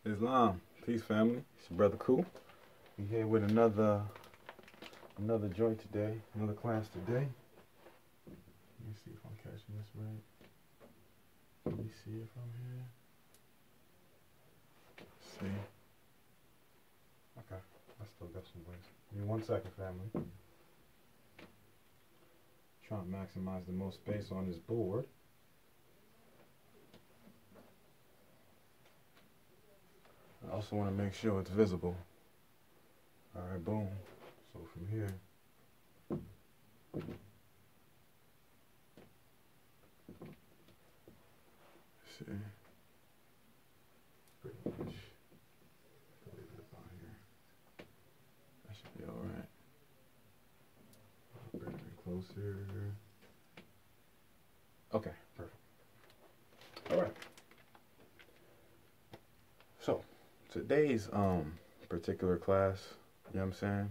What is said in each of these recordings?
Islam. Peace, family. It's your brother Cool. We here with another joint today, another class today. Let me see if I'm catching this right. Let me see if I'm here. Let's see. Okay, I still got some ways. Give me 1 second, family. Trying to maximize the most space on this board. I also want to make sure it's visible. Alright, boom. So from here, let's see. Pretty much. Leave it about here. That should be alright. Bring it closer. Okay, perfect. Alright. So today's particular class, you know what I'm saying?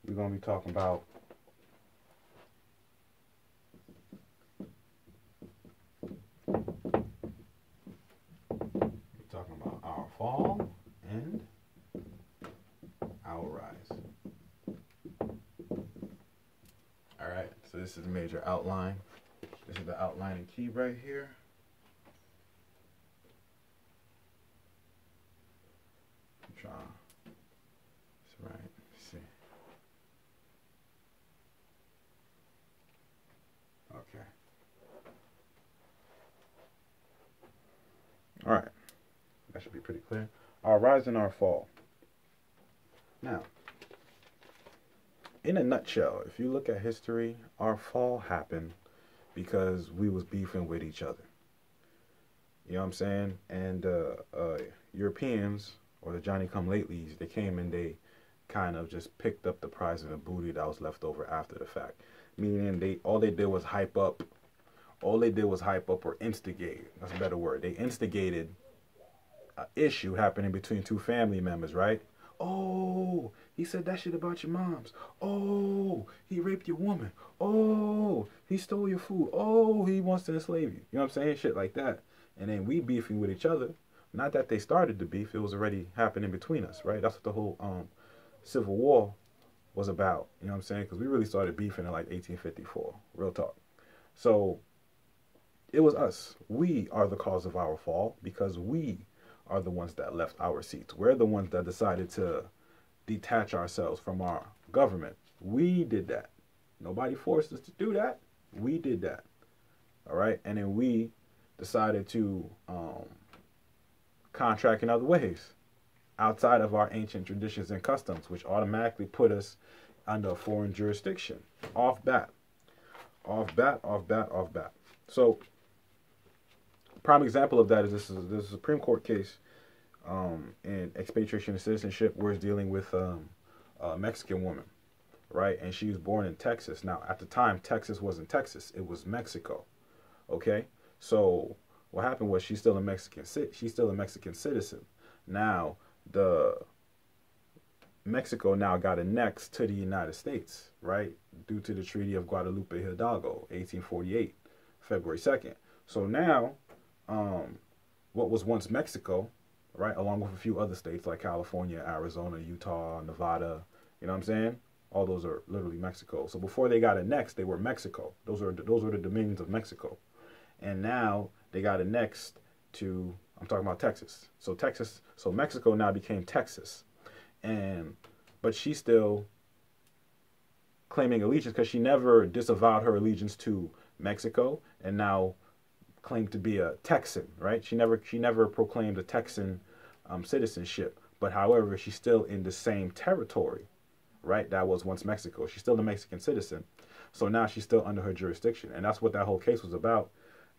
We're gonna be talking about our fall and our rise. Alright, so this is a major outline. This is the outlining key right here. Try. That's right. Let's see. Okay. All right. That should be pretty clear. Our rise and our fall. Now, in a nutshell, if you look at history, our fall happened because we was beefing with each other. You know what I'm saying? And Europeans, or the Johnny-come-latelys, they came and they kind of just picked up the prize of the booty that was left over after the fact. Meaning all they did was hype up. All they did was hype up or instigate. That's a better word. They instigated an issue happening between two family members, right? Oh, he said that shit about your moms. Oh, he raped your woman. Oh, he stole your food. Oh, he wants to enslave you. You know what I'm saying? Shit like that. And then we beefing with each other. Not that they started the beef, it was already happening between us, right? That's what the whole Civil War was about, you know what I'm saying? Because we really started beefing in like 1854, real talk. So it was us. We are the cause of our fall because we are the ones that left our seats. We're the ones that decided to detach ourselves from our government. We did that. Nobody forced us to do that. We did that, all right? And then we decided to contract in other ways outside of our ancient traditions and customs, which automatically put us under a foreign jurisdiction. Off bat. So, prime example of that is this is a Supreme Court case in expatriation and citizenship where it's dealing with a Mexican woman, right? And she was born in Texas. Now, at the time, Texas wasn't Texas. It was Mexico, okay? So what happened was she's still a Mexican citizen. Now, Mexico now got annexed to the United States, right? Due to the Treaty of Guadalupe Hidalgo, 1848, February 2nd. So now, what was once Mexico, right, along with a few other states like California, Arizona, Utah, Nevada, you know what I'm saying? All those are literally Mexico. So before they got annexed, they were Mexico. Those were the dominions of Mexico. And now they got annexed to, I'm talking about Texas. So Mexico now became Texas. But she's still claiming allegiance because she never disavowed her allegiance to Mexico and now claimed to be a Texan, right? She never proclaimed a Texan citizenship. But however, she's still in the same territory, right? That was once Mexico. She's still a Mexican citizen. So now she's still under her jurisdiction. And that's what that whole case was about,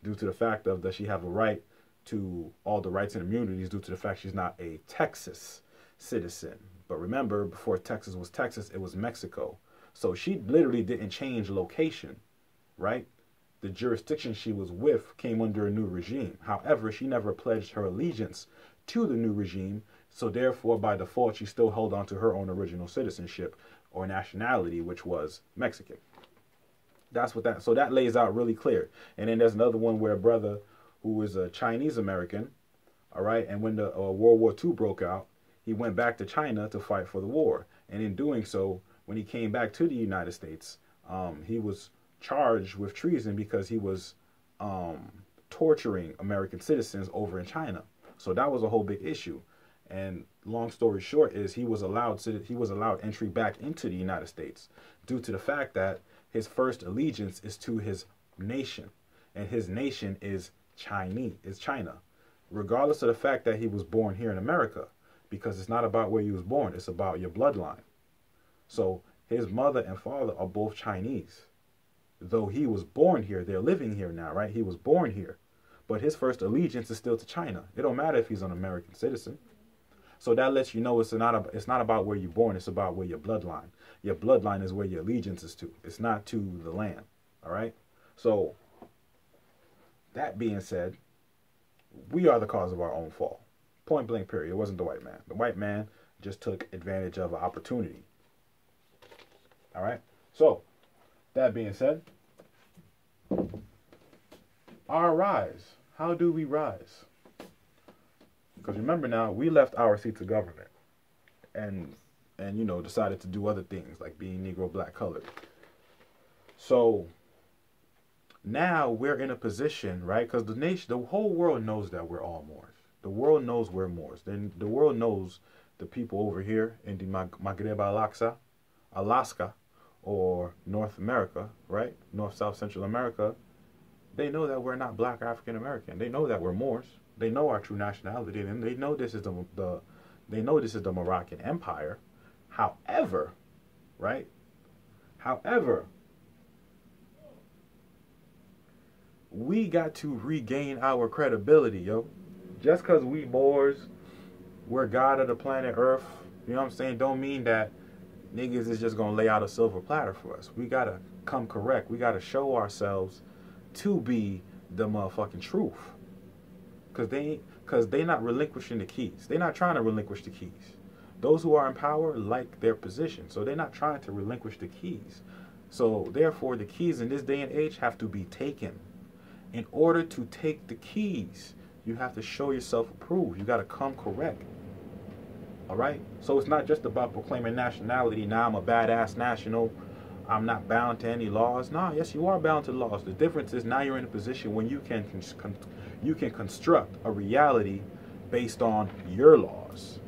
due to the fact of that she have a right to all the rights and immunities due to the fact she's not a Texas citizen. But remember, before Texas was Texas, it was Mexico. So she literally didn't change location, right? The jurisdiction she was with came under a new regime. However, she never pledged her allegiance to the new regime. So therefore, by default, she still held on to her own original citizenship or nationality, which was Mexican. That's what so that lays out really clear. And then there's another one where a brother who is a Chinese American All right. And when the World War II broke out, he went back to China to fight for the war. And in doing so, when he came back to the United States, he was charged with treason because he was torturing American citizens over in China. So that was a whole big issue. And long story short is he was allowed entry back into the United States due to the fact that his first allegiance is to his nation, and his nation is China, regardless of the fact that he was born here in America, because it's not about where you was born, it's about your bloodline. So his mother and father are both Chinese. Though he was born here, they're living here now, right? He was born here, but his first allegiance is still to China. It don't matter if he's an American citizen. So that lets you know it's not about where you're born, it's about where your bloodline. Your bloodline is where your allegiance is to. It's not to the land. All right? So that being said, we are the cause of our own fall. Point blank period. It wasn't the white man. The white man just took advantage of an opportunity. All right? So that being said, our rise. How do we rise? Because remember now, we left our seats of government and you know, decided to do other things like being Negro, black, colored. So now we're in a position, right? Because the whole world knows that we're all Moors. The world knows we're Moors. Then the world knows the people over here in the Maghreb Alaska, or North America, right? North, South, Central America. They know that we're not black or African American. They know that we're Moors. They know our true nationality, and they know this is the Moroccan Empire. However, right? However, we got to regain our credibility, yo. Just because we Moors, we're God of the planet Earth, you know what I'm saying, don't mean that niggas is just gonna lay out a silver platter for us. We gotta come correct. We gotta show ourselves to be the motherfucking truth. Cause they not relinquishing the keys. They're not trying to relinquish the keys. Those who are in power like their position, so they're not trying to relinquish the keys. So therefore, the keys in this day and age have to be taken. In order to take the keys, you have to show yourself approved. You got to come correct. All right? So it's not just about proclaiming nationality. Now I'm a badass national. I'm not bound to any laws. Nah, yes, you are bound to laws. The difference is now you're in a position when you can construct a reality based on your laws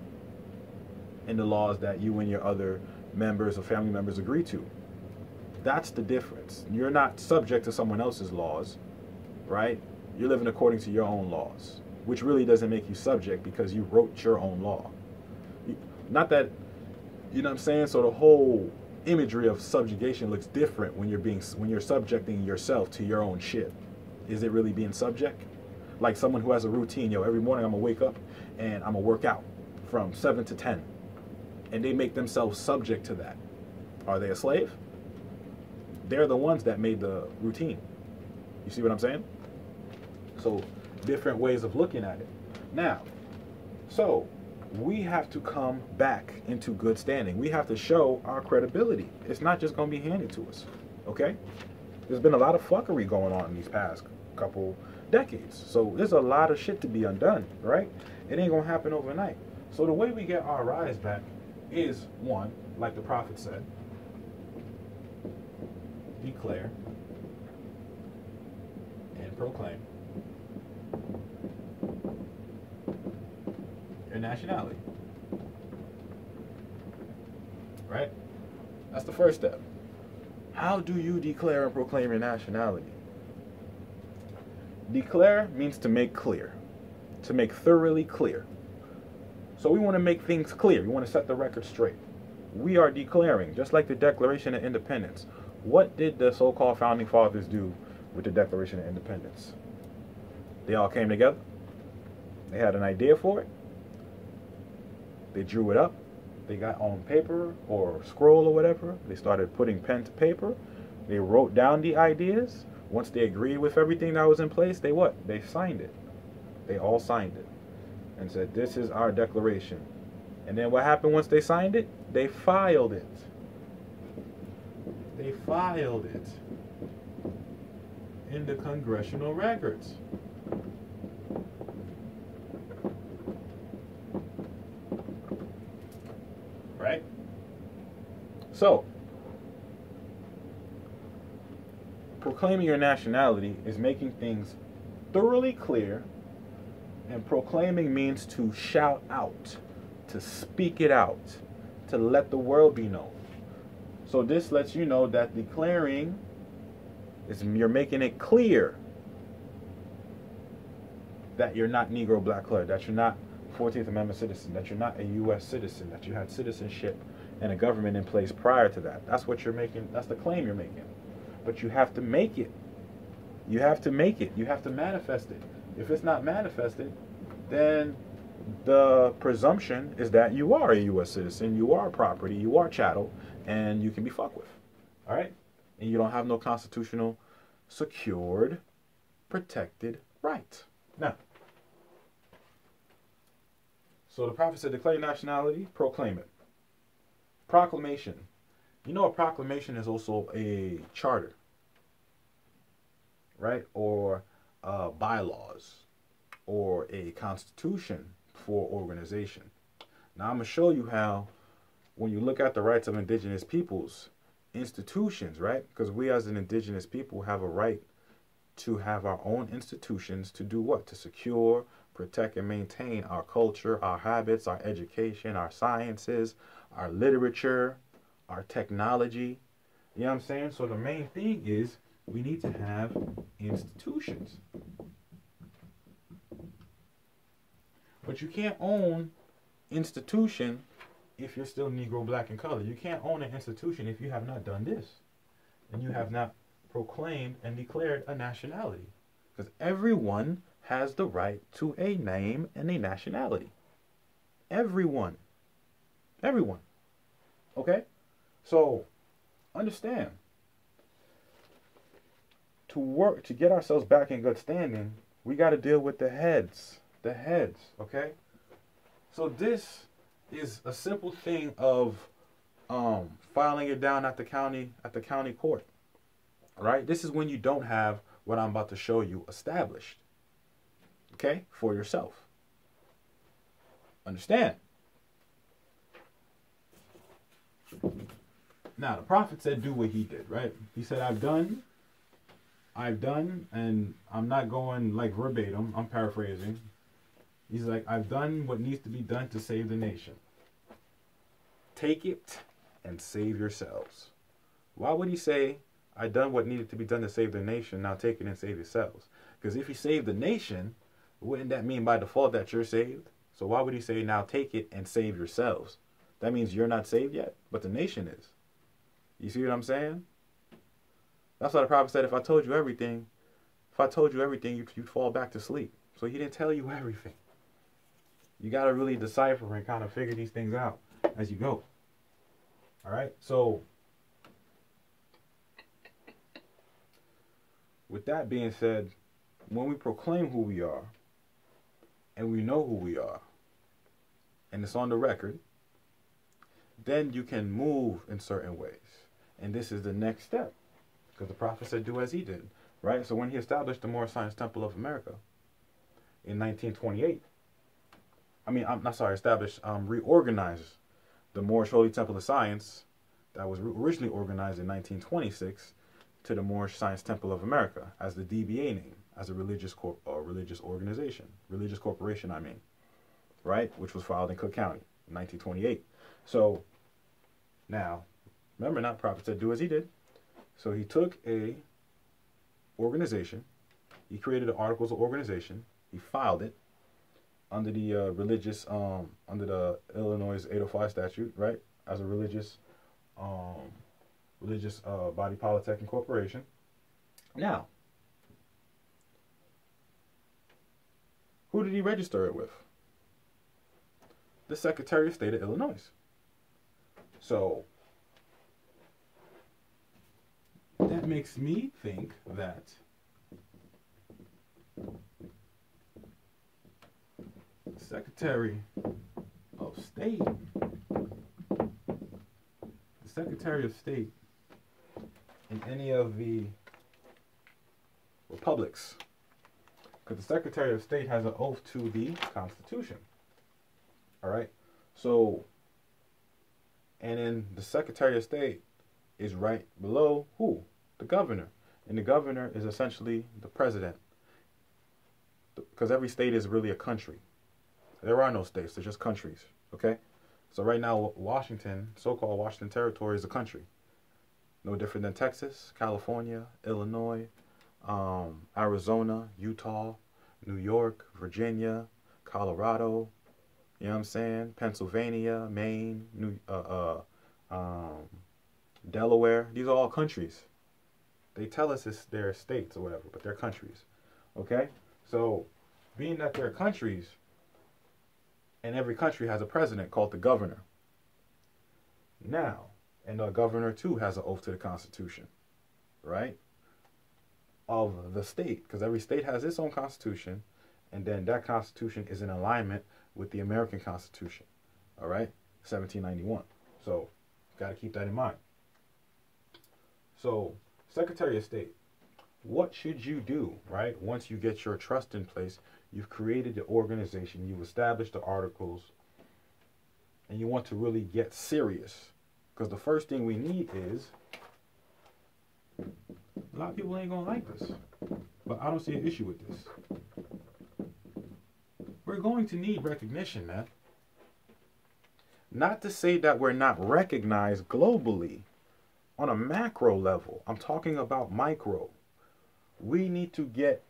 and the laws that you and your other members or family members agree to. That's the difference. You're not subject to someone else's laws, right? You're living according to your own laws, which really doesn't make you subject because you wrote your own law. Not that, you know what I'm saying? So the whole imagery of subjugation looks different when you're subjecting yourself to your own shit. Is it really being subject? Like someone who has a routine, yo, every morning I'm gonna wake up and I'm gonna work out from 7 to 10. And they make themselves subject to that. Are they a slave? They're the ones that made the routine. You see what I'm saying? So different ways of looking at it. Now, so we have to come back into good standing. We have to show our credibility. It's not just going to be handed to us. Okay? There's been a lot of fuckery going on in these past couple decades. So there's a lot of shit to be undone, right? It ain't going to happen overnight. So the way we get our rise back is, one, like the prophet said, declare and proclaim your nationality. Right? That's the first step. How do you declare and proclaim your nationality? Declare means to make clear, to make thoroughly clear. So we want to make things clear. We want to set the record straight. We are declaring, just like the Declaration of Independence. What did the so-called founding fathers do with the Declaration of Independence? They all came together. They had an idea for it. They drew it up. They got on paper or scroll or whatever. They started putting pen to paper. They wrote down the ideas. Once they agreed with everything that was in place, they what? They signed it. They all signed it and said, this is our declaration. And then what happened once they signed it? They filed it. They filed it in the congressional records. right? So, proclaiming your nationality is making things thoroughly clear, and proclaiming means to shout out, to speak it out, to let the world be known. So this lets you know that declaring is you're making it clear that you're not Negro, Black, colored, that you're not 14th Amendment citizen, that you're not a U.S. citizen, that you had citizenship and a government in place prior to that. That's what you're making. That's the claim you're making. But you have to make it. You have to make it. You have to manifest it. If it's not manifested, then the presumption is that you are a U.S. citizen, you are property, you are chattel, and you can be fucked with. All right? And you don't have no constitutional, secured, protected right. Now, so the prophet said, declare nationality, proclaim it. Proclamation. You know, a proclamation is also a charter, right? Or bylaws, or a constitution for organization. Now, I'm going to show you how, when you look at the rights of indigenous peoples, institutions, right? Because we as an indigenous people have a right to have our own institutions to do what? To secure, protect, and maintain our culture, our habits, our education, our sciences, our literature, our technology. You know what I'm saying? So the main thing is we need to have institutions. But you can't own institution if you're still Negro, Black, and colored. You can't own an institution if you have not done this. And you have not proclaimed and declared a nationality. Because everyone has the right to a name and a nationality. Everyone. Everyone. Okay? So, understand. To work, to get ourselves back in good standing, we got to deal with the heads. The heads, okay? So this is a simple thing of filing it down at the county court. Right? This is when you don't have what I'm about to show you established. Okay? For yourself. Understand? Now, the prophet said, do what he did, right? He said, I've done, and I'm not going like verbatim, I'm paraphrasing. He's like, I've done what needs to be done to save the nation. Take it and save yourselves. Why would he say, I done what needed to be done to save the nation, now take it and save yourselves? Because if you save the nation, wouldn't that mean by default that you're saved? So why would he say, now take it and save yourselves? That means you're not saved yet, but the nation is. You see what I'm saying? That's why the prophet said, if I told you everything, you'd fall back to sleep. So he didn't tell you everything. You got to really decipher and kind of figure these things out as you go. All right? So, with that being said, when we proclaim who we are, and we know who we are, and it's on the record, then you can move in certain ways. And this is the next step. Because the prophet said, do as he did. Right? So when he established the Moorish Science Temple of America in 1928, reorganized the Moorish Holy Temple of Science that was originally organized in 1926 to the Moorish Science Temple of America as the DBA name, as a religious organization, religious corporation, right? Which was filed in Cook County in 1928. So now, remember, not prophet said, do as he did. So he took a organization, he created the Articles of Organization, he filed it under the under the Illinois 805 statute, right? As a religious body politic and corporation. Now, who did he register it with? The Secretary of State of Illinois. So that makes me think that the Secretary of State in any of the republics, because the Secretary of State has an oath to the Constitution. All right, so And then the Secretary of State is right below who? The governor. And the governor is essentially the president. Because every state is really a country. There are no states, they're just countries. Okay? So right now, Washington, so-called Washington Territory, is a country. No different than Texas, California, Illinois, Arizona, Utah, New York, Virginia, Colorado, you know what I'm saying? Pennsylvania, Maine, Delaware. These are all countries. They tell us they're states or whatever, but they're countries. Okay? So, being that they're countries, and every country has a president called the governor. Now, and the governor too has an oath to the Constitution, right? Of the state, because every state has its own constitution, and then that constitution is in alignment with the American Constitution, all right? 1791. So, got to keep that in mind. So, Secretary of State, what should you do, right? Once you get your trust in place, you've created the organization, you've established the articles, and you want to really get serious. Because the first thing we need is, a lot of people ain't going to like this, but I don't see an issue with this. We're going to need recognition, man. Not to say that we're not recognized globally on a macro level. I'm talking about micro. We need to get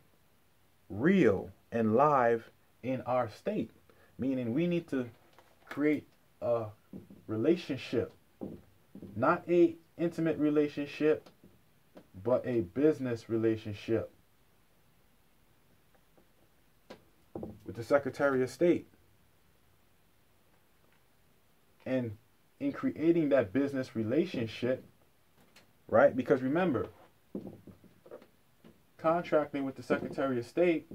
real and live in our state, meaning we need to create a relationship, not a intimate relationship, but a business relationship with the Secretary of State. And in creating that business relationship, right? Because remember, contracting with the Secretary of State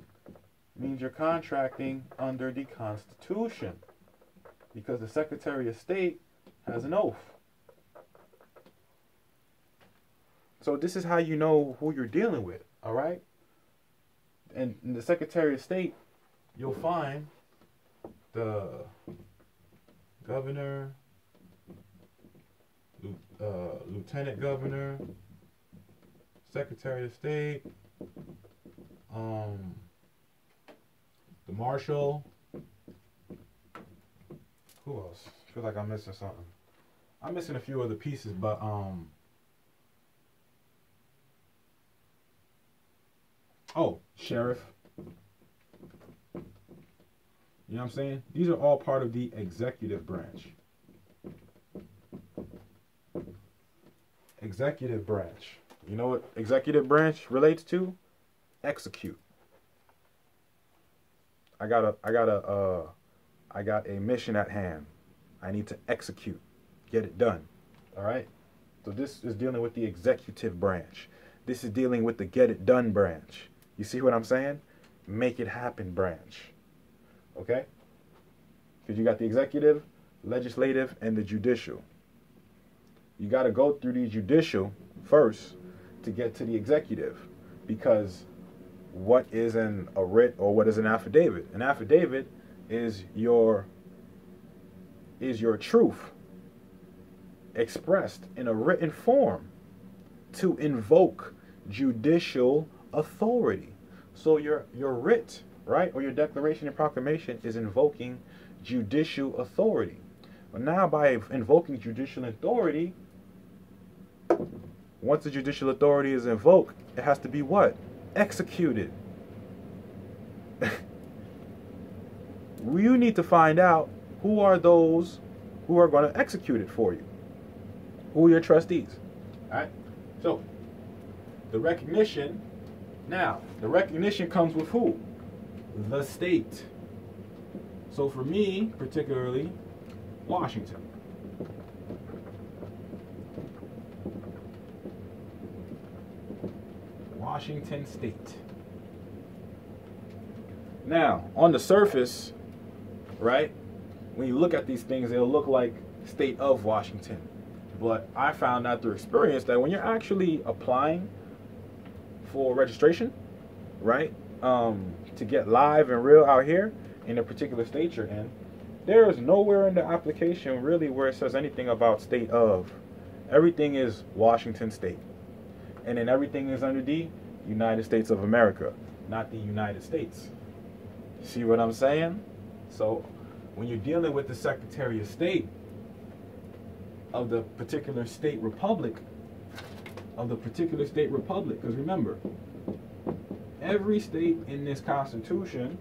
means you're contracting under the Constitution, because the Secretary of State has an oath. So this is how you know who you're dealing with, all right? And in the Secretary of State, you'll find the governor, lieutenant governor, Secretary of State, the marshal. Who else? I feel like I'm missing something. I'm missing a few other pieces, but oh, sheriff. You know what I'm saying? These are all part of the executive branch. Executive branch. You know what executive branch relates to? Execute. I got a mission at hand. I need to execute. Get it done. All right? So this is dealing with the executive branch. This is dealing with the get it done branch. You see what I'm saying? Make it happen branch. Okay? Because you got the executive, legislative, and the judicial. You got to go through the judicial first to get to the executive. Because what is a writ or what is an affidavit? An affidavit is your truth expressed in a written form to invoke judicial authority. So your writ, right, or your declaration and proclamation is invoking judicial authority. But now by invoking judicial authority, once the judicial authority is invoked, it has to be what? Executed. You need to find out who are those who are going to execute it for you. Who are your trustees? All right? So, the recognition, now, the recognition comes with who? The state. So for me, particularly, Washington. Washington State. Now, on the surface, right, when you look at these things, they'll look like state of Washington. But I found out through experience that when you're actually applying for registration, right, to get live and real out here in a particular state you're in, There is nowhere in the application really where it says anything about state of. Everything is Washington State. And then everything is under the United States of America, not the United States. See what I'm saying? So when you're dealing with the Secretary of State of the particular state republic, because remember, every state in this Constitution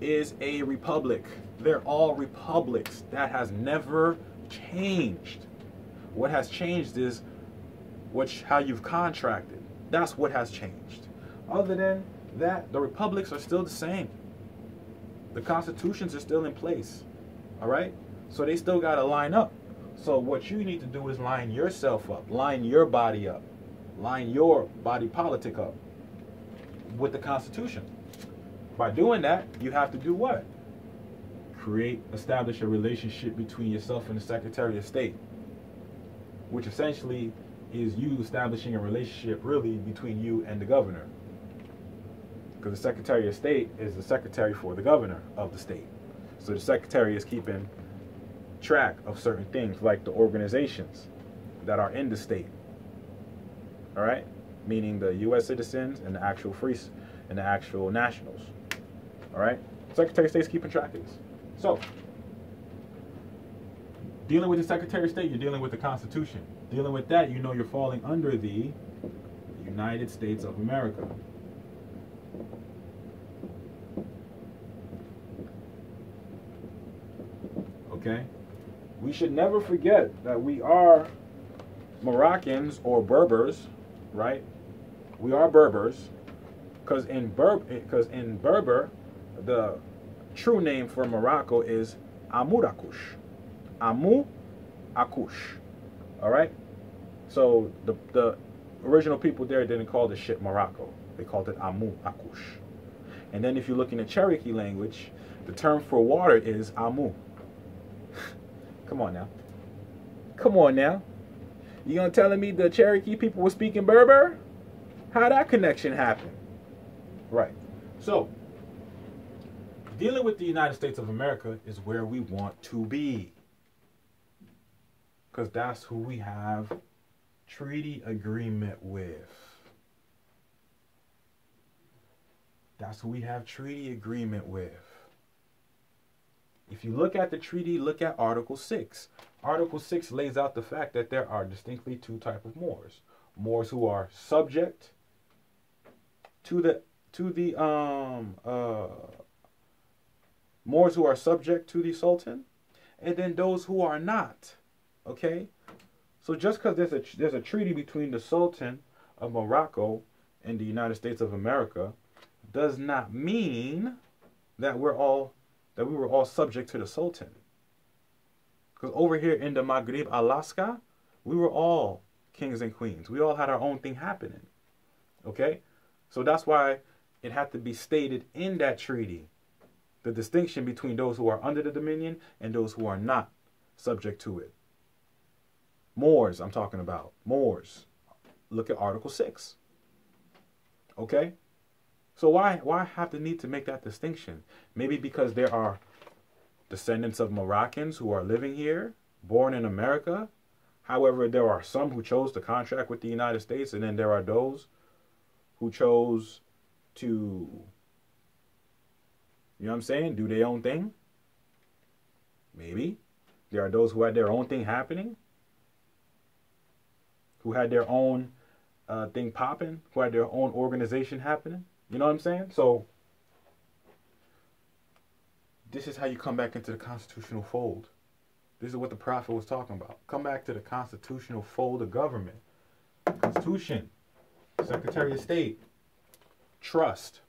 is a republic. They're all republics. That has never changed. What has changed is how you've contracted. That's what has changed. Other than that, the republics are still the same. The constitutions are still in place. All right? So they still got to line up. So what you need to do is line yourself up, line your body up, line your body politic up with the Constitution. By doing that, you have to do what? Establish a relationship between yourself and the Secretary of State, which essentially is you establishing a relationship really between you and the governor. Because the Secretary of State is the secretary for the governor of the state. So the secretary is keeping track of certain things like the organizations that are in the state. All right? Meaning the U.S. citizens and the actual and the actual nationals. All right? Secretary of State's keeping track of this. So, dealing with the Secretary of State, you're dealing with the Constitution. Dealing with that, you know you're falling under the United States of America. Okay? We should never forget that we are Moroccans or Berbers, right? We are Berbers, because in Berber, the true name for Morocco is Amurakush. Amu Akush. All right? So the original people there didn't call this shit Morocco. They called it Amu Akush. And then if you look in the Cherokee language, the term for water is Amu. Come on now. Come on now. You gonna telling me the Cherokee people were speaking Berber? How that connection happen? Right. So, dealing with the United States of America is where we want to be. Because that's who we have treaty agreement with. That's who we have treaty agreement with. If you look at the treaty, look at Article 6. Article 6 lays out the fact that there are distinctly two types of Moors. Moors who are subject to the Moors who are subject to the Sultan, and then those who are not. Okay? So just because there's a treaty between the Sultan of Morocco and the United States of America does not mean that we were all subject to the Sultan. Because over here in the Maghreb, Alaska, we were all kings and queens. We all had our own thing happening. Okay? So that's why it had to be stated in that treaty, the distinction between those who are under the dominion and those who are not subject to it. Moors, I'm talking about. Moors. Look at Article 6. Okay? So why have the need to make that distinction? Maybe because there are descendants of Moroccans who are living here, born in America. However, there are some who chose to contract with the United States, and then there are those who chose to, you know what I'm saying, do their own thing. Maybe. There are those who had their own thing happening, who had their own thing popping, who had their own organization happening. You know what I'm saying? So, this is how you come back into the constitutional fold. This is what the prophet was talking about. Come back to the constitutional fold of government. Constitution, Secretary of State, trust,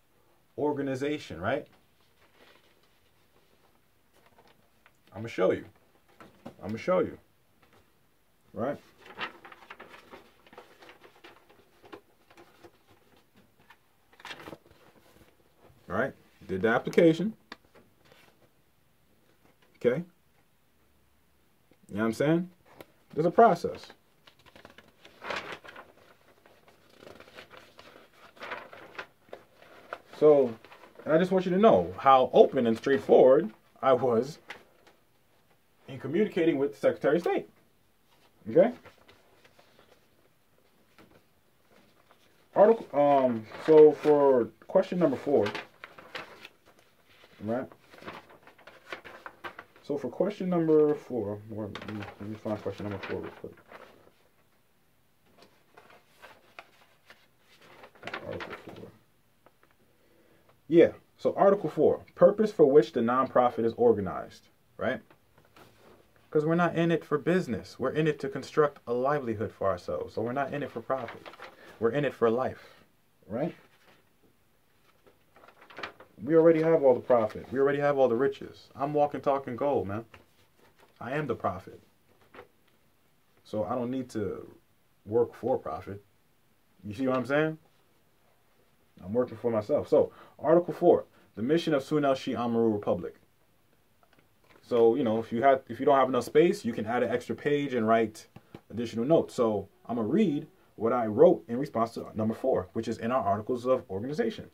organization, right? I'm going to show you. Right? All right, did the application. Okay. You know what I'm saying? There's a process. So, and I just want you to know how open and straightforward I was in communicating with the Secretary of State. Okay? So for question number 4, right? So for question number 4, let me find question number 4 real quick. Article 4. Yeah, so Article 4, purpose for which the nonprofit is organized, right? Because we're not in it for business. We're in it to construct a livelihood for ourselves. So we're not in it for profit. We're in it for life, right? We already have all the profit. We already have all the riches. I'm walking, talking gold, man. I am the profit. So I don't need to work for profit. You see what I'm saying? I'm working for myself. So, Article 4, the mission of Sunel-Shi Amaru Republic. So, you know, if you don't have enough space, you can add an extra page and write additional notes. So, I'm going to read what I wrote in response to number 4, which is in our articles of organization.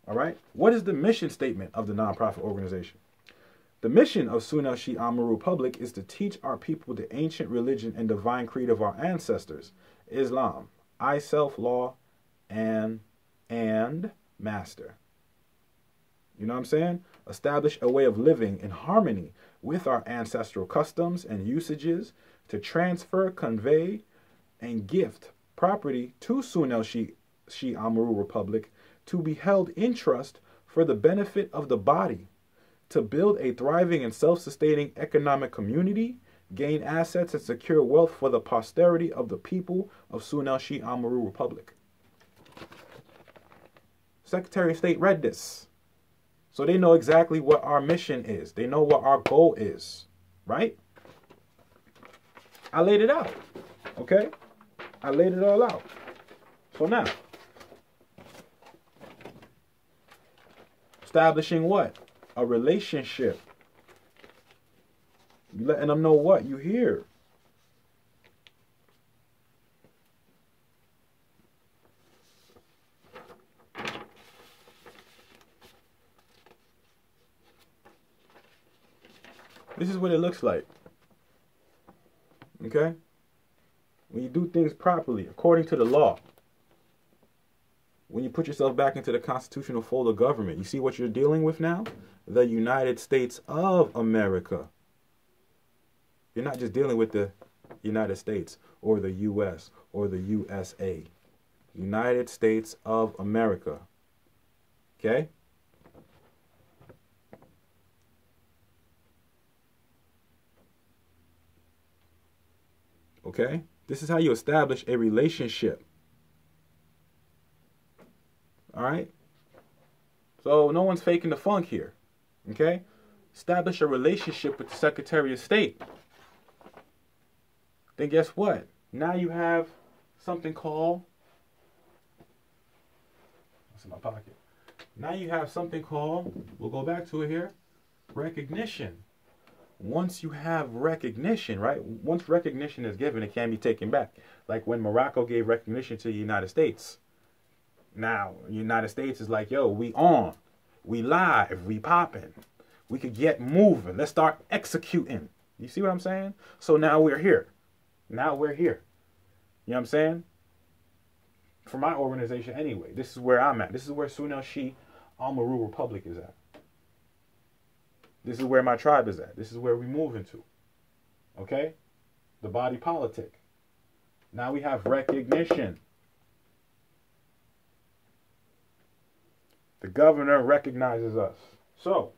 All right? What is the mission statement of the nonprofit organization? The mission of Sunel-Shi Amaru Republic is to teach our people the ancient religion and divine creed of our ancestors, Islam, I self law, and master. You know what I'm saying? Establish a way of living in harmony with our ancestral customs and usages to transfer, convey, and gift property to Sunel-Shi Amaru Republic to be held in trust for the benefit of the body, to build a thriving and self-sustaining economic community, gain assets and secure wealth for the posterity of the people of Sunel-Shi Amaru Republic. Secretary of State read this. So they know exactly what our mission is. They know what our goal is, right? I laid it out, okay? I laid it all out. So now, establishing what? A relationship. You letting them know what you hear. This is what it looks like. Okay? When you do things properly, according to the law, when you put yourself back into the constitutional fold of government, you see what you're dealing with now? The United States of America. You're not just dealing with the United States or the U.S. or the USA. United States of America. Okay? Okay? This is how you establish a relationship. All right? So no one's faking the funk here. Okay? Establish a relationship with the Secretary of State. Then guess what? Now you have something called, what's in my pocket? Now you have something called, we'll go back to it here, recognition. Once you have recognition, right? Once recognition is given, it can be taken back. Like when Morocco gave recognition to the United States. Now, the United States is like, yo, we on. We live. We popping. We could get moving. Let's start executing. You see what I'm saying? So now we're here. Now we're here. You know what I'm saying? For my organization anyway, this is where I'm at. This is where Sunel-Shi Amaru Republic is at. This is where my tribe is at. This is where we move into. Okay? The body politic. Now we have recognition. The governor recognizes us. So,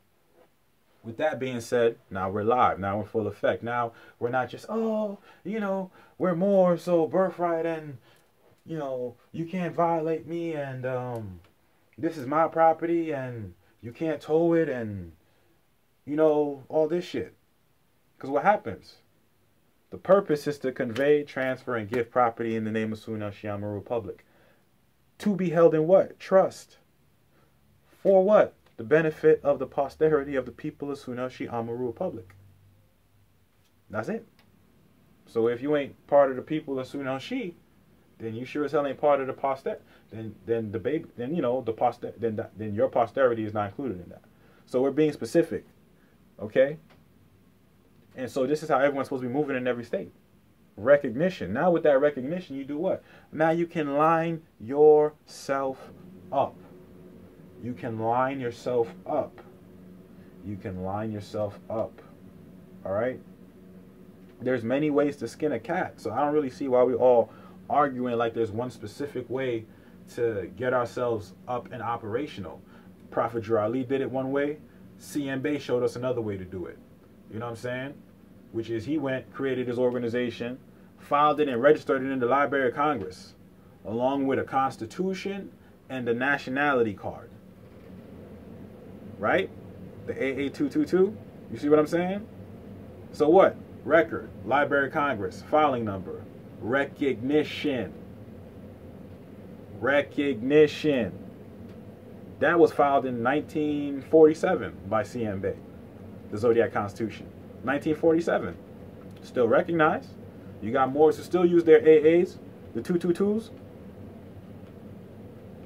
with that being said, now we're live. Now we're full effect. Now we're not just, oh, you know, we're more so birthright and, you know, you can't violate me and this is my property and you can't tow it and, you know, all this shit. Because what happens? The purpose is to convey, transfer, and give property in the name of Sunel-Shi Amaru Republic. To be held in what? Trust. For what? The benefit of the posterity of the people of Sunel-Shi Amaru Republic. That's it. So if you ain't part of the people of Sunel-Shi, then you sure as hell ain't part of the posterity. Then the baby, then you know the then your posterity is not included in that. So we're being specific. Okay? And so this is how everyone's supposed to be moving in every state. Recognition. Now with that recognition, you do what? Now you can line yourself up. You can line yourself up. You can line yourself up. All right? There's many ways to skin a cat. So I don't really see why we all arguing like there's one specific way to get ourselves up and operational. Prophet Jurali did it one way. CMB showed us another way to do it. You know what I'm saying? Which is he went, created his organization, filed it and registered it in the Library of Congress, along with a constitution and a nationality card. Right? The AA222. You see what I'm saying? So what? Record, Library of Congress, filing number, recognition. Recognition. That was filed in 1947 by CMB, the Zodiac Constitution. 1947. Still recognized. You got Moors who still use their AAs, the 222s.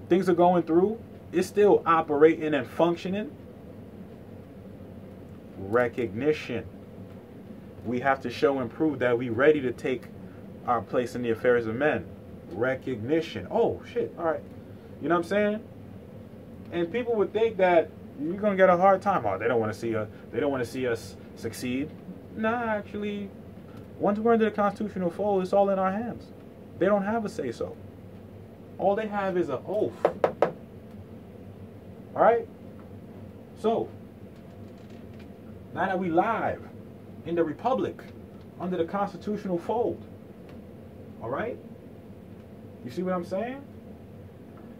Things are going through. It's still operating and functioning. Recognition. We have to show and prove that we're ready to take our place in the affairs of men. Recognition. Oh, shit. All right. You know what I'm saying? And people would think that you're going to get a hard time. Oh, they don't want to see us. They don't want to see us succeed. Nah, actually, once we're into the constitutional fold, it's all in our hands. They don't have a say-so. All they have is an oath. All right? So, now that we live in the Republic under the constitutional fold, all right? You see what I'm saying?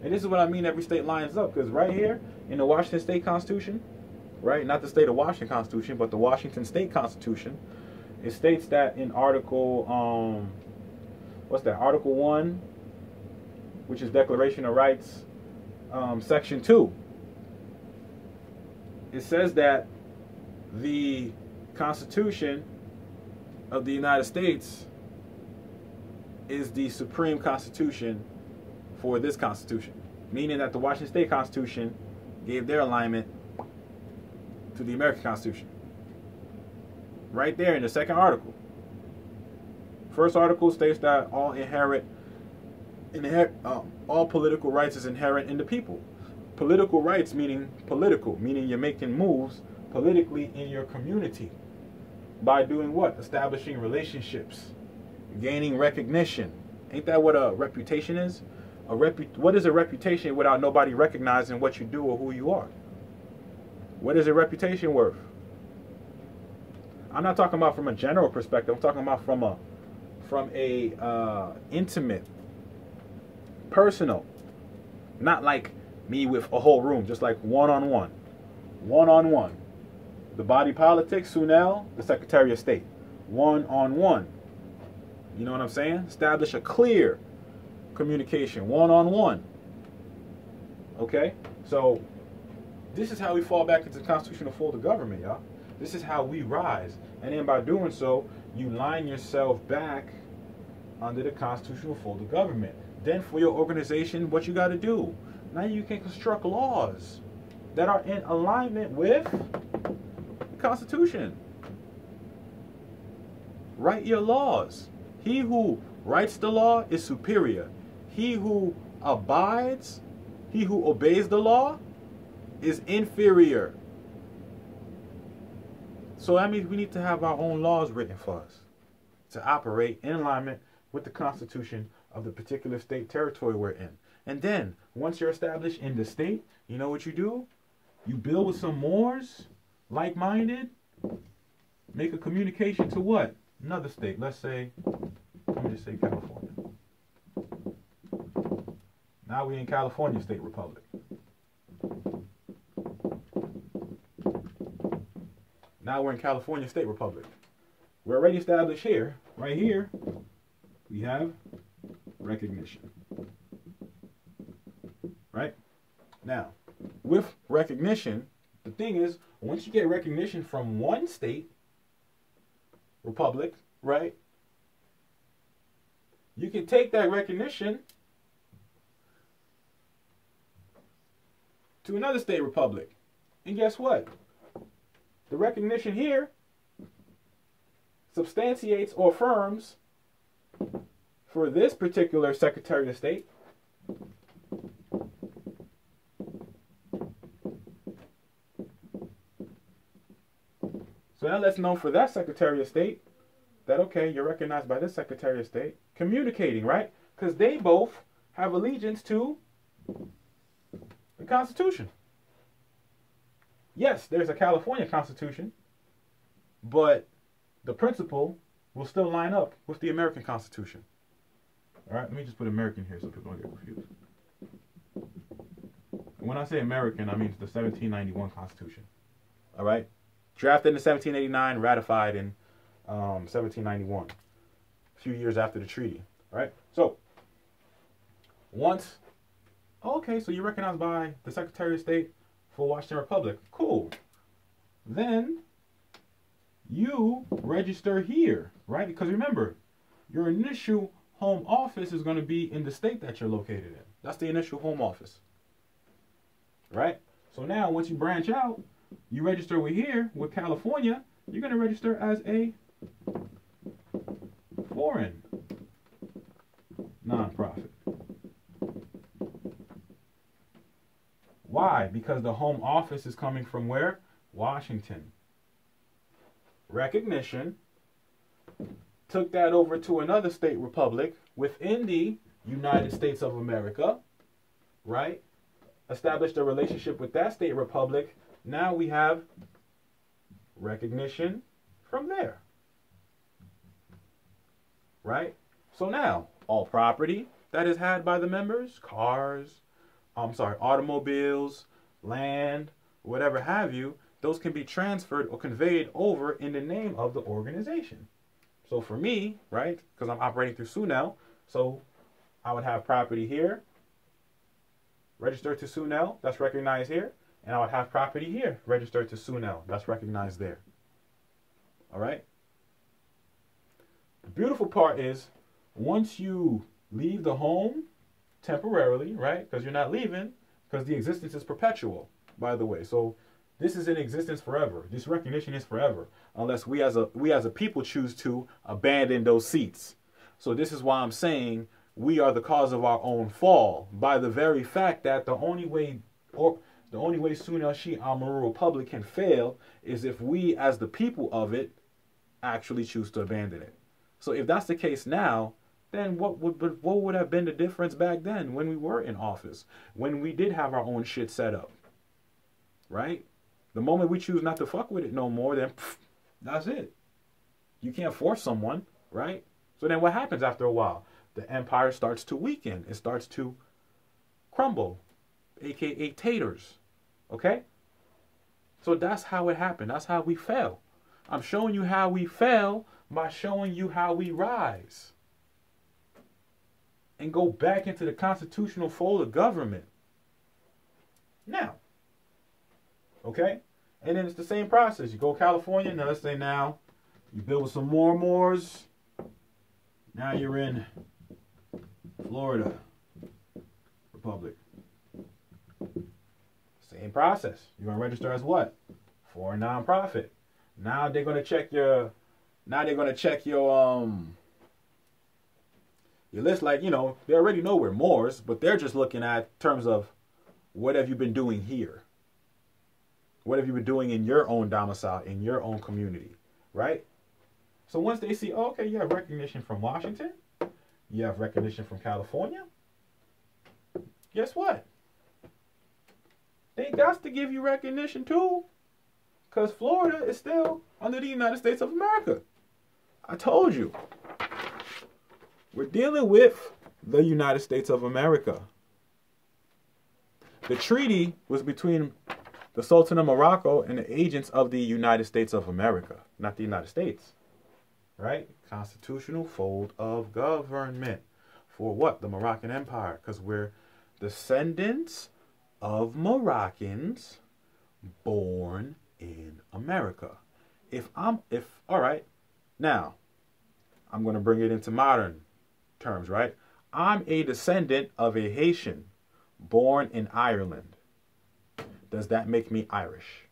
And this is what I mean every state lines up, because right here in the Washington State Constitution, right, not the state of Washington Constitution, but the Washington State Constitution, it states that in Article, what's that, Article 1, which is Declaration of Rights, Section 2, it says that the Constitution of the United States is the supreme constitution for this Constitution, meaning that the Washington State Constitution gave their alignment to the American Constitution. Right there in the second article. First article states that all political rights is inherent in the people. Political rights meaning political, meaning you're making moves politically in your community by doing what? Establishing relationships, gaining recognition. Ain't that what a reputation is? What is a reputation without nobody recognizing what you do or who you are? What is a reputation worth? I'm not talking about from a general perspective. I'm talking about from a intimate, personal, not like me with a whole room, just like one-on-one. One-on-one. The body politic, Sunel, the Secretary of State. One-on-one. You know what I'm saying? Establish a clear communication, one-on-one. Okay? So, this is how we fall back into the constitutional fold of government, y'all. This is how we rise. And then by doing so, you line yourself back under the constitutional fold of government. Then for your organization, what you got to do? Now you can construct laws that are in alignment with the Constitution. Write your laws. He who writes the law is superior. He who abides, he who obeys the law is inferior. So that means we need to have our own laws written for us to operate in alignment with the Constitution of the particular state territory we're in. And then, once you're established in the state, you know what you do? You build with some Moors, like-minded, make a communication to what? Another state. Let's say, let me just say California. Now we're in California State Republic. Now we're in California State Republic. We're already established here. Right here, we have recognition. Right? Now, with recognition, the thing is, once you get recognition from one state, republic, right? You can take that recognition to another state republic. And guess what? The recognition here substantiates or affirms for this particular Secretary of State so that lets know for that Secretary of State that, okay, you're recognized by this Secretary of State, communicating, right? Because they both have allegiance to the Constitution. Yes, there's a California Constitution, but the principle will still line up with the American Constitution. All right, let me just put American here so people don't get confused. And when I say American, I mean the 1791 Constitution. All right, drafted in 1789, ratified in 1791, a few years after the treaty. All right, so once, okay, so you're recognized by the Secretary of State for Washington Republic. Cool. Then you register here, right? Because remember, your initial home office is going to be in the state that you're located in. That's the initial home office, right? So now once you branch out, you register over here with California, you're going to register as a foreign nonprofit. Why? Because the home office is coming from where? Washington. Recognition took that over to another state republic within the United States of America, right? Established a relationship with that state republic. Now we have recognition from there, right? So now all property that is had by the members, cars, automobiles, land, whatever have you, those can be transferred or conveyed over in the name of the organization. So for me, right, because I'm operating through SUNEL, so I would have property here, registered to SUNEL, that's recognized here, and I would have property here, registered to SUNEL, that's recognized there. All right? The beautiful part is, once you leave the home temporarily, right, because you're not leaving, because the existence is perpetual, by the way. So this is in existence forever. This recognition is forever, unless we as a people choose to abandon those seats. So this is why I'm saying we are the cause of our own fall, by the very fact that the only way SUNEL Shi Amaru Republic can fail is if we as the people of it actually choose to abandon it. So if that's the case now, then what would have been the difference back then when we were in office, when we did have our own shit set up, right? The moment we choose not to fuck with it no more, then pff, that's it. You can't force someone, right? So then what happens after a while? The empire starts to weaken. It starts to crumble, aka taters, okay? So that's how it happened. That's how we fell. I'm showing you how we fell by showing you how we rise and go back into the constitutional fold of government. Now, okay? And then it's the same process. You go California, now let's say now you build with some Moors. Now you're in Florida Republic. Same process. You're going to register as what? For a nonprofit. Now they're going to check your your list, like, you know, they already know we're Moors, but they're just looking at terms of what have you been doing here? What have you been doing in your own domicile, in your own community, right? So once they see, oh, okay, you have recognition from Washington, you have recognition from California, guess what? They got to give you recognition too, because Florida is still under the United States of America. I told you. We're dealing with the United States of America. The treaty was between the Sultan of Morocco and the agents of the United States of America, not the United States. Right? Constitutional fold of government. For what? The Moroccan Empire. Because we're descendants of Moroccans born in America. All right, now, I'm going to bring it into modern terms, right? I'm a descendant of a Haitian born in Ireland. Does that make me Irish?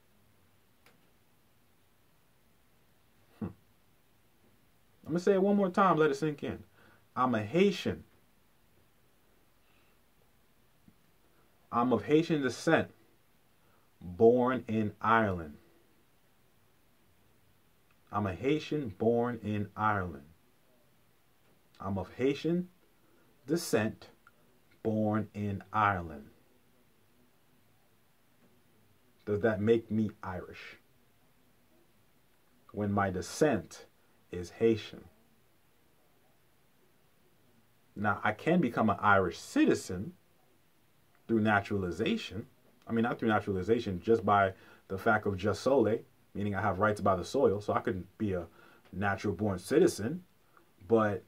I'm going to say it one more time. Let it sink in. I'm a Haitian. I'm of Haitian descent, born in Ireland. I'm a Haitian born in Ireland. I'm of Haitian descent, born in Ireland. Does that make me Irish? When my descent is Haitian. Now, I can become an Irish citizen through naturalization. I mean, not through naturalization, just by the fact of jus soli, meaning I have rights by the soil, so I could be a natural born citizen, but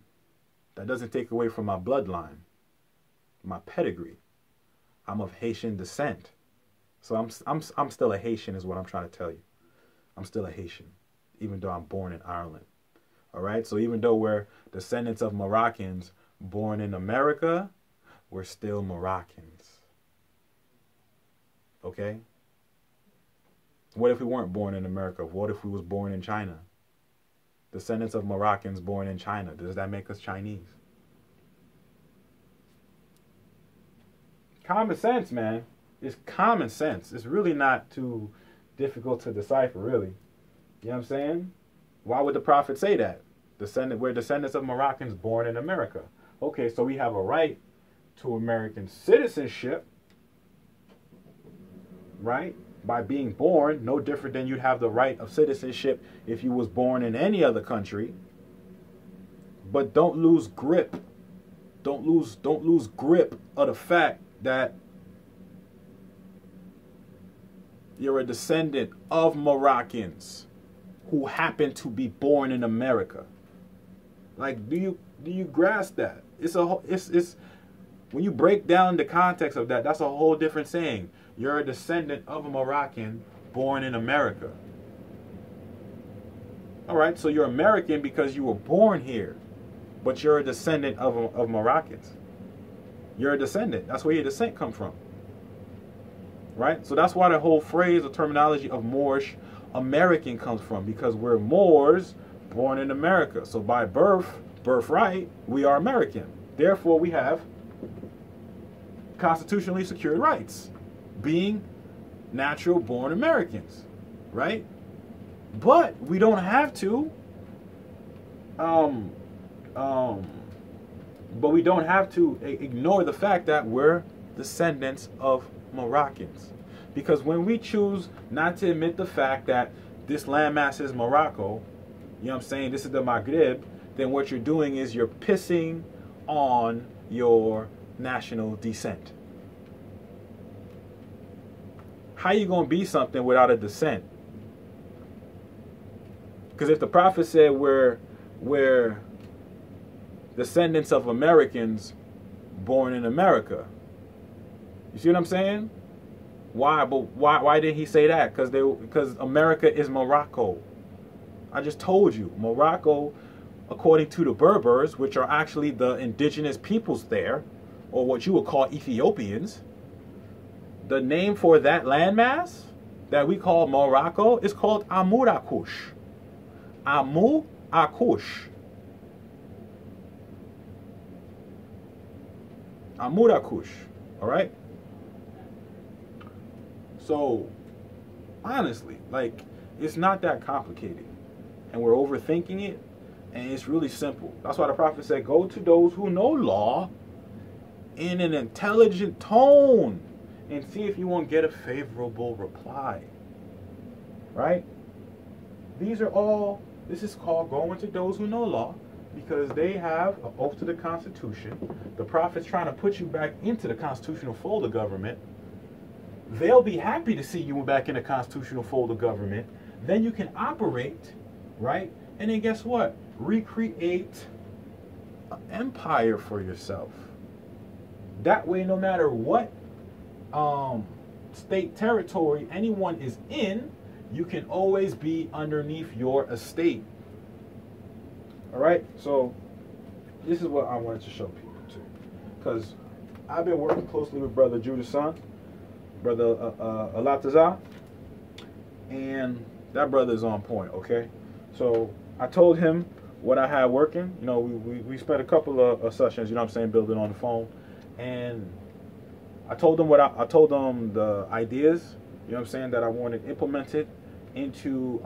that doesn't take away from my bloodline, my pedigree. I'm of Haitian descent. So I'm still a Haitian is what I'm trying to tell you. I'm still a Haitian, even though I'm born in Ireland. All right? So even though we're descendants of Moroccans born in America, we're still Moroccans. Okay? What if we weren't born in America? What if we was born in China? Descendants of Moroccans born in China. Does that make us Chinese? Common sense, man. It's common sense. It's really not too difficult to decipher, really. You know what I'm saying? Why would the prophet say that? We're descendants of Moroccans born in America. Okay, so we have a right to American citizenship, right? By being born, no different than you'd have the right of citizenship if you was born in any other country. But don't lose grip. Don't lose grip of the fact that you're a descendant of Moroccans who happen to be born in America. Like, do you grasp that? It's when you break down the context of that, that's a whole different saying. You're a descendant of a Moroccan born in America. All right, so you're American because you were born here, but you're a descendant of Moroccans. You're a descendant. That's where your descent comes from. Right? So that's why the whole phrase or terminology of Moorish American comes from, because we're Moors born in America. So by birthright, we are American. Therefore, we have constitutionally secured rights, being natural born Americans, right? But we don't have to ignore the fact that we're descendants of Moroccans. Because when we choose not to admit the fact that this landmass is Morocco, you know what I'm saying, this is the Maghreb, then what you're doing is you're pissing on your national descent. How you going to be something without a descent? Because if the prophet said we're descendants of Americans born in America, you see what I'm saying? Why? But why did he say that? Because America is Morocco. I just told you, Morocco, according to the Berbers, which are actually the indigenous peoples there, or what you would call Ethiopians, the name for that landmass that we call Morocco is called Amurakush. Amurakush. Amurakush. All right? So, honestly, like, it's not that complicated. And we're overthinking it. And it's really simple. That's why the prophet said, go to those who know law in an intelligent tone and see if you won't get a favorable reply. Right? This is called going to those who know law, because they have an oath to the Constitution. The prophet's trying to put you back into the constitutional fold of government. They'll be happy to see you back in the constitutional fold of government. Then you can operate, right? And then guess what? Recreate an empire for yourself. That way, no matter what state territory anyone is in, you can always be underneath your estate. All right? So this is what I wanted to show people too. Because I've been working closely with Brother Judah's son, Brother Alatazar, and that brother is on point, okay? So I told him what I had working, you know, we spent a couple of sessions, you know what I'm saying, building on the phone, and I told them I told them the ideas, you know what I'm saying, that I wanted implemented into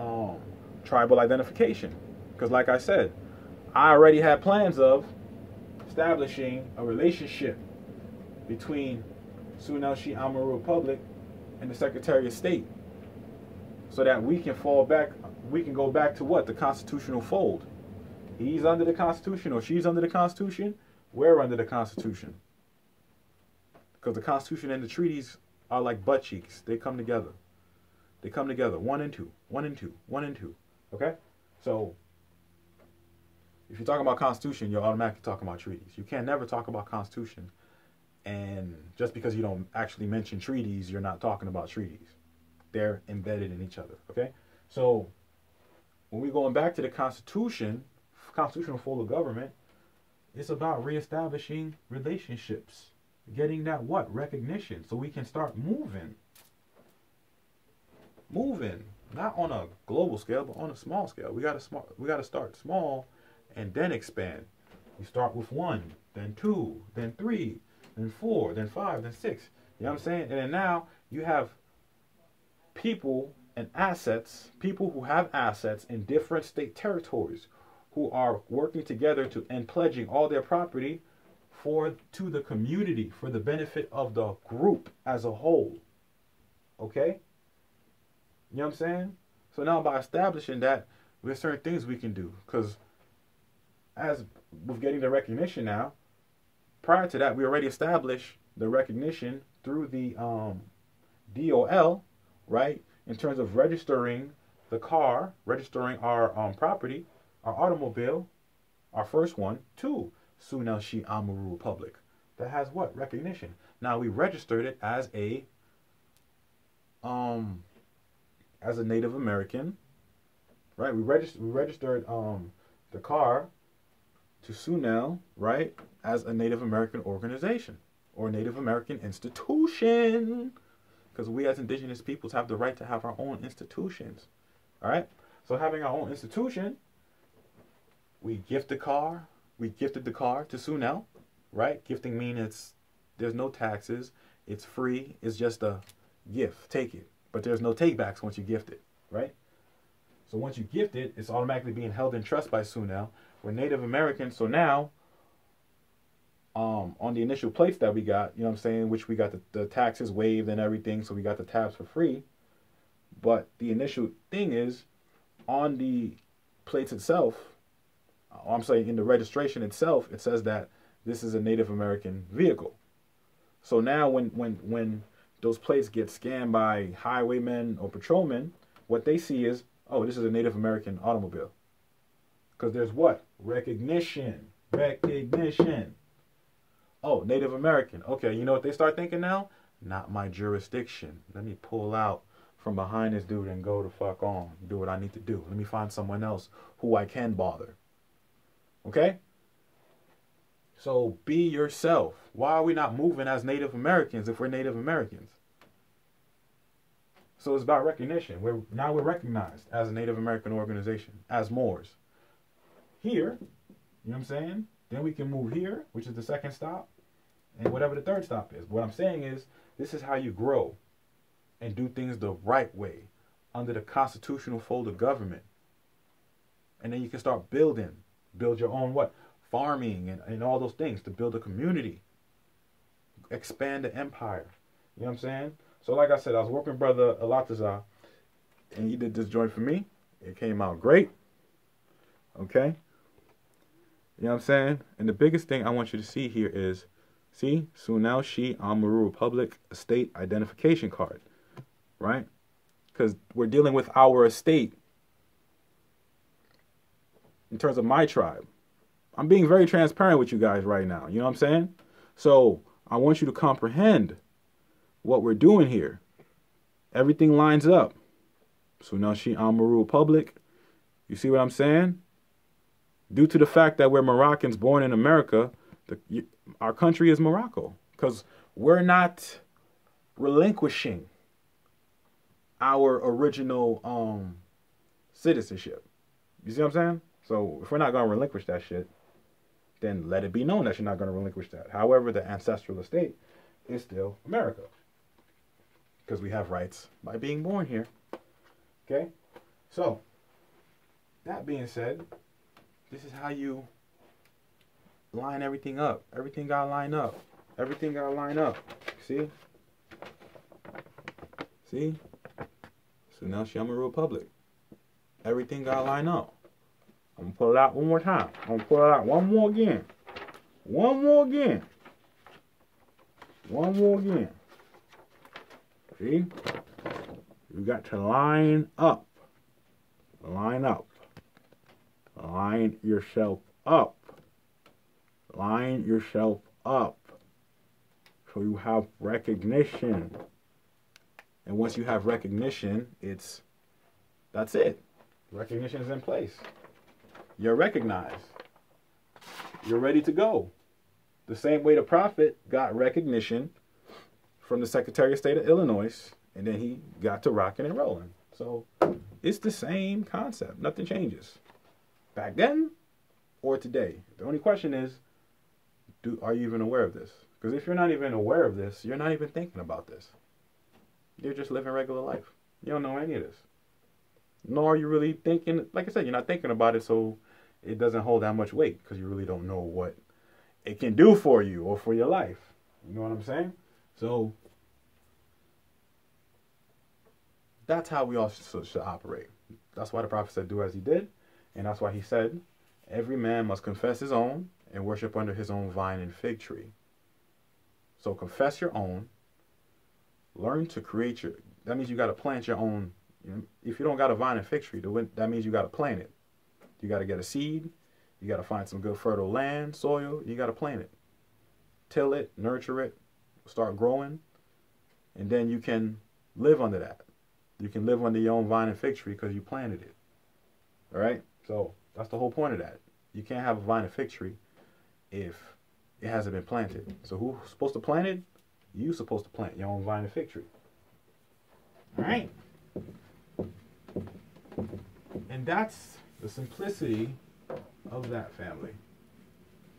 tribal identification, because like I said, I already had plans of establishing a relationship between Sunelshi Amaru Republic and the Secretary of State, so that we can go back to what? The constitutional fold. He's under the Constitution or she's under the Constitution. We're under the Constitution. Because the Constitution and the treaties are like butt cheeks. They come together. They come together. One and two. One and two. One and two. Okay? So, if you're talking about Constitution, you're automatically talking about treaties. You can never talk about Constitution, and just because you don't actually mention treaties, you're not talking about treaties. They're embedded in each other. Okay? So, when we're going back to the Constitution, constitutional fold of government, it's about reestablishing relationships, getting that what? Recognition, so we can start moving, not on a global scale, but on a small scale. We gotta start small and then expand. You start with 1, then 2, then 3, then 4, then 5, then 6. You know what I'm saying? And then now you have people and assets, people who have assets in different state territories, who are working together and pledging all their property to the community for the benefit of the group as a whole. Okay? You know what I'm saying? So now by establishing that, there's certain things we can do. Because as with getting the recognition now, prior to that, we already established the recognition through the DOL, right? In terms of registering the car, registering our property, our automobile, our first one, to Sunelshi Amaru Republic. That has what? Recognition. Now we registered it as a Native American, right? We registered the car to Sunel, right, as a Native American organization or Native American institution, because we as indigenous peoples have the right to have our own institutions. All right. So having our own institution, we gifted the car to Sunel, right? Gifting means there's no taxes, it's free, it's just a gift, take it. But there's no takebacks once you gift it, right? So once you gift it, it's automatically being held in trust by Sunel. We're Native Americans, so now on the initial plates that we got, you know what I'm saying, which we got the taxes waived and everything, so we got the tabs for free. But the initial thing is, on the plates itself, I'm saying in the registration itself, it says that this is a Native American vehicle. So now when those plates get scanned by highwaymen or patrolmen, what they see is, oh, this is a Native American automobile. Because there's what? Recognition. Oh, Native American. Okay, you know what they start thinking now? Not my jurisdiction. Let me pull out from behind this dude and go the fuck on. Do what I need to do. Let me find someone else who I can bother. Okay? So be yourself. Why are we not moving as Native Americans if we're Native Americans? So it's about recognition. We're recognized as a Native American organization, as Moors. Here, you know what I'm saying? Then we can move here, which is the second stop, and whatever the third stop is. What I'm saying is, this is how you grow and do things the right way under the constitutional fold of government. And then you can start build your own what? Farming and all those things to build a community. Expand the empire. You know what I'm saying? So like I said, I was working with Brother Alatazar, and he did this joint for me. It came out great. Okay? You know what I'm saying? And the biggest thing I want you to see here is, see, Sunelshi Amaru Republic Estate Identification Card. Right? Because we're dealing with our estate in terms of my tribe. I'm being very transparent with you guys right now. You know what I'm saying? So I want you to comprehend what we're doing here. Everything lines up. Sunelshi Amaru Republic. You see what I'm saying? Due to the fact that we're Moroccans born in America, our country is Morocco. Because we're not relinquishing our original citizenship. You see what I'm saying? So if we're not going to relinquish that shit, then let it be known that you're not going to relinquish that. However, the ancestral estate is still America, because we have rights by being born here. Okay? So, that being said, this is how you line everything up. Everything got to line up. Everything got to line up. See? See? So now I'm a republic. Everything got to line up. I'm going to pull it out one more time. I'm going to pull it out one more again. One more again. One more again. See? You got to line up. Line up. Line yourself up. Line yourself up. So you have recognition. And once you have recognition, that's it. Recognition is in place. You're recognized. You're ready to go. The same way the prophet got recognition from the Secretary of State of Illinois, and then he got to rocking and rolling. So it's the same concept. Nothing changes. Back then or today. The only question is, are you even aware of this? Because if you're not even aware of this, you're not even thinking about this. You're just living regular life. You don't know any of this. Nor are you really thinking, like I said, you're not thinking about it, so it doesn't hold that much weight, because you really don't know what it can do for you or for your life. You know what I'm saying? So that's how we all should operate. That's why the prophet said, do as he did. And that's why he said, every man must confess his own and worship under his own vine and fig tree. So confess your own. Learn to create your... That means you got to plant your own... If you don't got a vine and fig tree, that means you got to plant it. You got to get a seed. You got to find some good fertile land, soil. You got to plant it. Till it, nurture it, start growing. And then you can live under that. You can live under your own vine and fig tree because you planted it. All right? So that's the whole point of that. You can't have a vine and fig tree if it hasn't been planted. So who's supposed to plant it? You're supposed to plant your own vine and fig tree. All right? And that's the simplicity of that, family.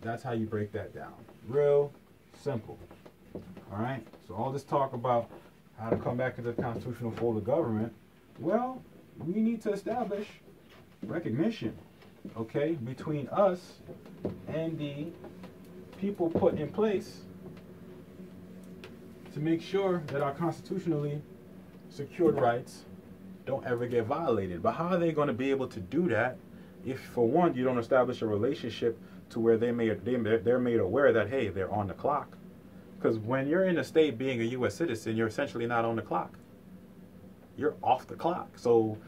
That's how you break that down. Real simple. All right? So all this talk about how to come back into the constitutional fold of government, well, we need to establish recognition, okay, between us and the people put in place to make sure that our constitutionally secured rights don't ever get violated. But how are they going to be able to do that if, for one, you don't establish a relationship to where they're made aware that, hey, they're on the clock? Because when you're in a state being a U.S. citizen, you're essentially not on the clock. You're off the clock. So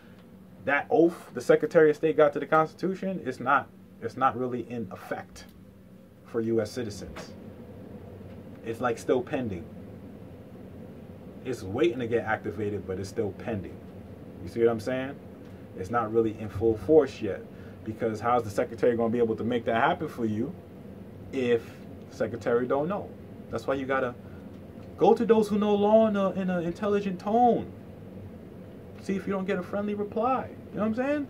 that oath the Secretary of State got to the Constitution, it's not really in effect for U.S. citizens. It's like still pending. It's waiting to get activated, but it's still pending. You see what I'm saying? It's not really in full force yet. Because how's the Secretary going to be able to make that happen for you if the Secretary don't know? That's why you got to go to those who know law in an intelligent tone. See if you don't get a friendly reply. You know what I'm saying?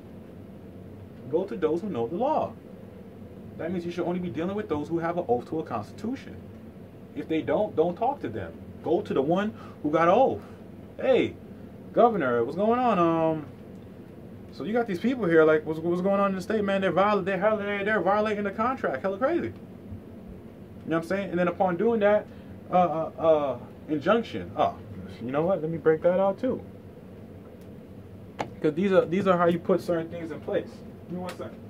Go to those who know the law. That means you should only be dealing with those who have an oath to a constitution. If they don't talk to them. Go to the one who got an oath. Hey, Governor, what's going on? So you got these people here, like, what's going on in the state, man? They're violating the contract. Hella crazy. You know what I'm saying? And then upon doing that, injunction. Oh, you know what? Let me break that out too. Because these are how you put certain things in place. Give me 1 second.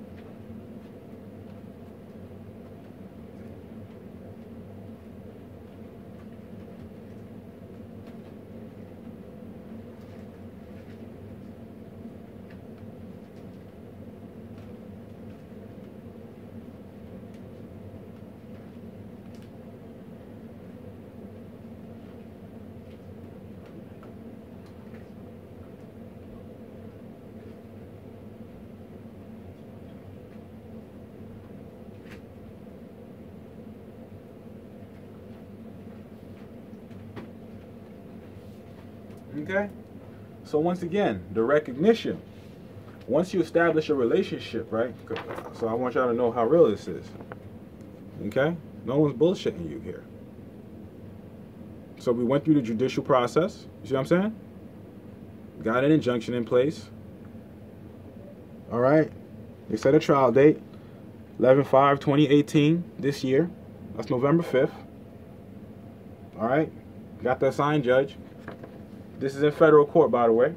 Okay? So once again, the recognition. once you establish a relationship, right? So I want y'all to know how real this is. Okay? No one's bullshitting you here. So we went through the judicial process. You see what I'm saying? Got an injunction in place. All right? They set a trial date, 11/5/2018, this year. That's November 5th. All right? Got the assigned judge. This is in federal court, by the way.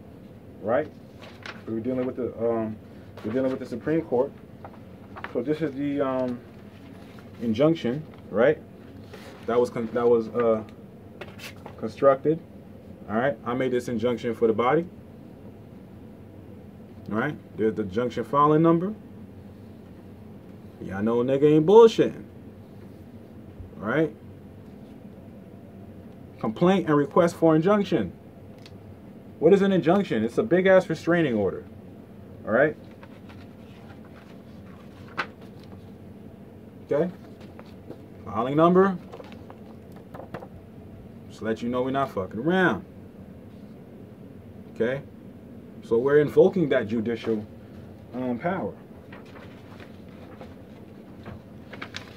Right? We're dealing with the Supreme Court. So this is the injunction, right? That was constructed. All right, I made this injunction for the body. All right, there's the injunction filing number. Y'all know a nigga ain't bullshitting. All right. Complaint and request for injunction. What is an injunction? It's a big ass restraining order. All right. Okay. Filing number. Just let you know we're not fucking around. Okay. So we're invoking that judicial power.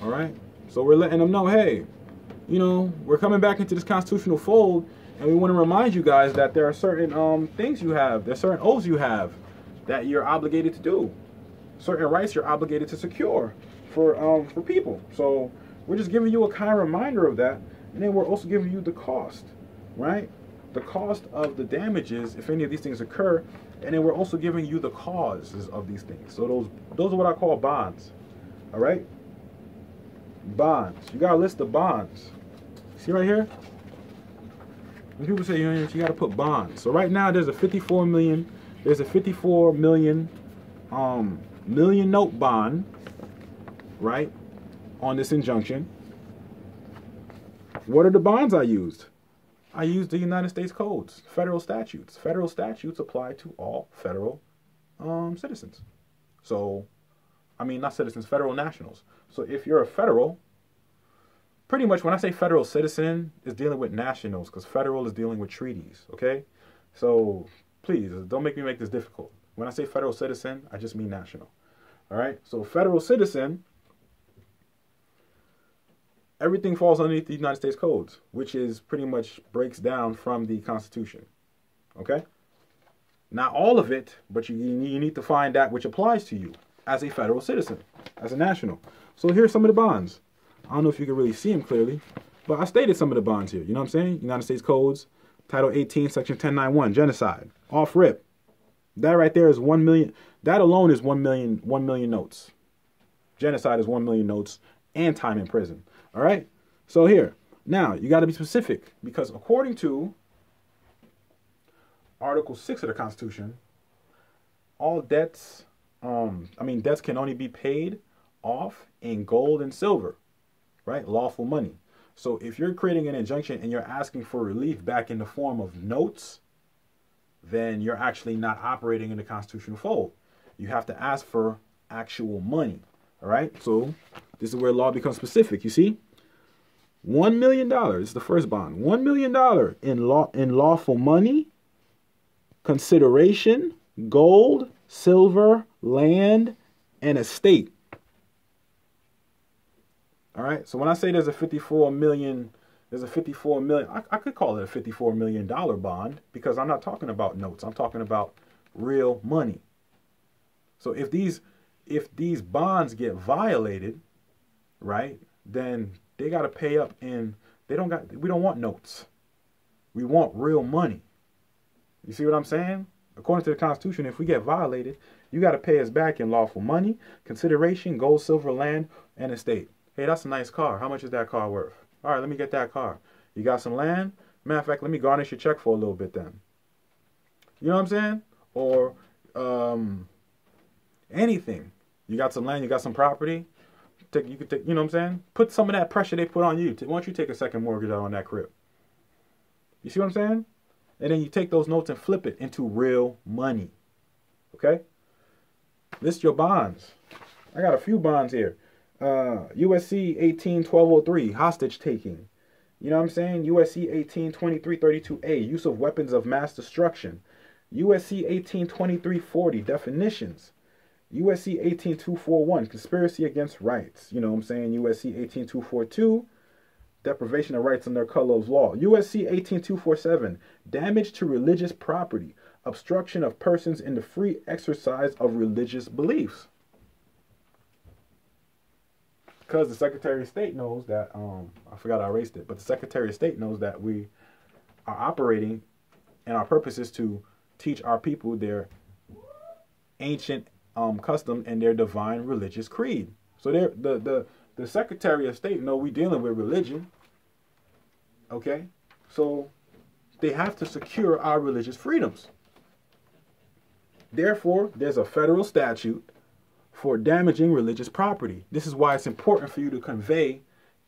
All right. So we're letting them know, hey, you know, we're coming back into this constitutional fold, and we want to remind you guys that there are certain things you have, there's certain oaths you have that you're obligated to do, certain rights you're obligated to secure for people. So we're just giving you a kind reminder of that, and then we're also giving you the cost, right? The cost of the damages if any of these things occur, and then we're also giving you the causes of these things. So those are what I call bonds. All right? Bonds. You got a list of bonds. See right here? When people say you got to put bonds. So right now there's a 54 million million note bond, right, on this injunction. What are the bonds I used? I used the United States codes, federal statutes. Federal statutes apply to all federal citizens. So, I mean, not citizens, federal nationals. So if you're a federal, pretty much when I say federal citizen, it's dealing with nationals, because federal is dealing with treaties, okay? So please, don't make me make this difficult. When I say federal citizen, I just mean national, all right? So federal citizen, everything falls underneath the United States codes, which is pretty much breaks down from the Constitution, okay? Not all of it, but you need to find that which applies to you as a federal citizen, as a national. So here's some of the bonds. I don't know if you can really see them clearly, but I stated some of the bonds here. You know what I'm saying? United States Codes, Title 18, Section 1091, genocide, off rip. That right there is 1 million. That alone is 1 million notes. Genocide is 1 million notes and time in prison. All right? So here, now you got to be specific, because according to Article 6 of the Constitution, all debts, debts can only be paid off in gold and silver, right? Lawful money. So if you're creating an injunction and you're asking for relief back in the form of notes, then you're actually not operating in the constitutional fold. You have to ask for actual money, all right? So this is where law becomes specific, you see? $1 million is the first bond. $1 million in lawful money, consideration, gold, silver, land, and estate. All right. So when I say there's a 54 million, I could call it a $54 million bond, because I'm not talking about notes. I'm talking about real money. So if these bonds get violated, right, then they got to pay up in, we don't want notes. We want real money. You see what I'm saying? According to the Constitution, if we get violated, you got to pay us back in lawful money, consideration, gold, silver, land, and estate. Hey, that's a nice car. How much is that car worth? All right, let me get that car. You got some land? Matter of fact, let me garnish your check for a little bit then. You know what I'm saying? Or anything. You got some land, you got some property. You could take, you know what I'm saying? Put some of that pressure they put on you. Why don't you take a second mortgage out on that crib? You see what I'm saying? And then you take those notes and flip it into real money. Okay? List your bonds. I got a few bonds here. USC 18-1203, hostage taking. You know what I'm saying? USC 18-2332A, use of weapons of mass destruction. USC 182340, definitions. USC 18241, conspiracy against rights. You know what I'm saying? USC 18242, deprivation of rights under color of law. USC 18247, damage to religious property, obstruction of persons in the free exercise of religious beliefs. Because the Secretary of State knows that, I forgot I erased it, but the Secretary of State knows that we are operating, and our purpose is to teach our people their ancient custom and their divine religious creed. So the Secretary of State know we dealing with religion. Okay? So they have to secure our religious freedoms. Therefore, there's a federal statute for damaging religious property. This is why it's important for you to convey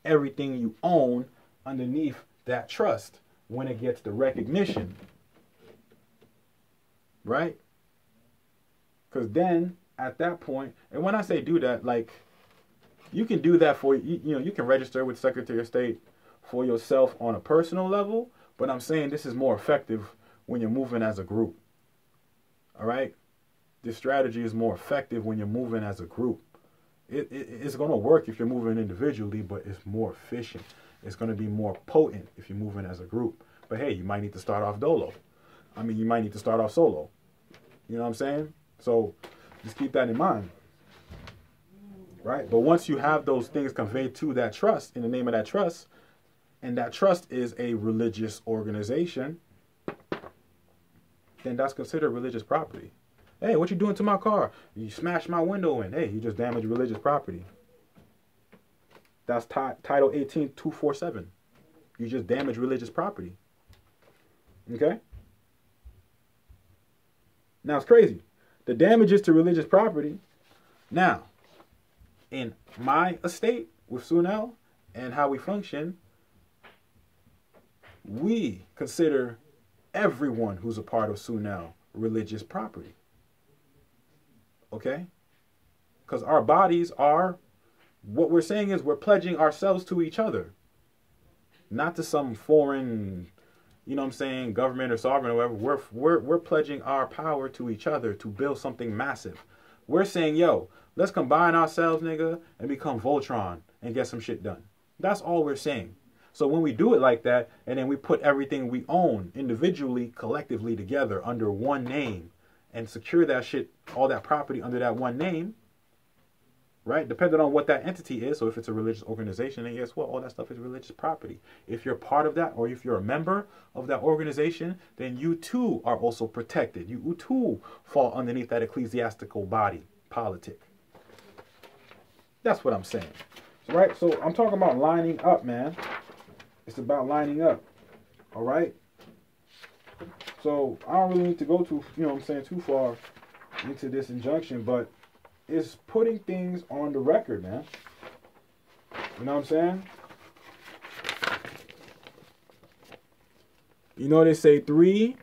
everything you own underneath that trust when it gets the recognition. Right? Because then, at that point, and when I say do that, like, you can do that for, you can register with Secretary of State for yourself on a personal level, but I'm saying this is more effective when you're moving as a group. All right? This strategy is more effective when you're moving as a group. It's going to work if you're moving individually, but it's more efficient. It's going to be more potent if you're moving as a group. But hey, you might need to start off dolo. I mean, you might need to start off solo. You know what I'm saying? So just keep that in mind. Right? But once you have those things conveyed to that trust, in the name of that trust, and that trust is a religious organization, then that's considered religious property. Hey, what you doing to my car? You smashed my window in. Hey, you just damaged religious property. That's Title 18247. You just damaged religious property. Okay? Now, it's crazy. The damages to religious property. Now, in my estate with Sunel and how we function, we consider everyone who's a part of Sunel religious property. Okay? Because our bodies are, what we're saying is we're pledging ourselves to each other. Not to some foreign, you know what I'm saying, government or sovereign or whatever. We're pledging our power to each other to build something massive. We're saying, yo, let's combine ourselves, nigga, and become Voltron and get some shit done. That's all we're saying. So when we do it like that, and then we put everything we own individually, collectively together under one name, and secure that shit, all that property under that one name, right? Depending on what that entity is. So if it's a religious organization, then guess what? All that stuff is religious property. If you're part of that, or if you're a member of that organization, then you too are also protected. You too fall underneath that ecclesiastical body politic. That's what I'm saying. Right? So I'm talking about lining up, man. It's about lining up. All right? So I don't really need to go too, you know what I'm saying, too far into this injunction, but it's putting things on the record, man. You know what I'm saying? You know, they say 3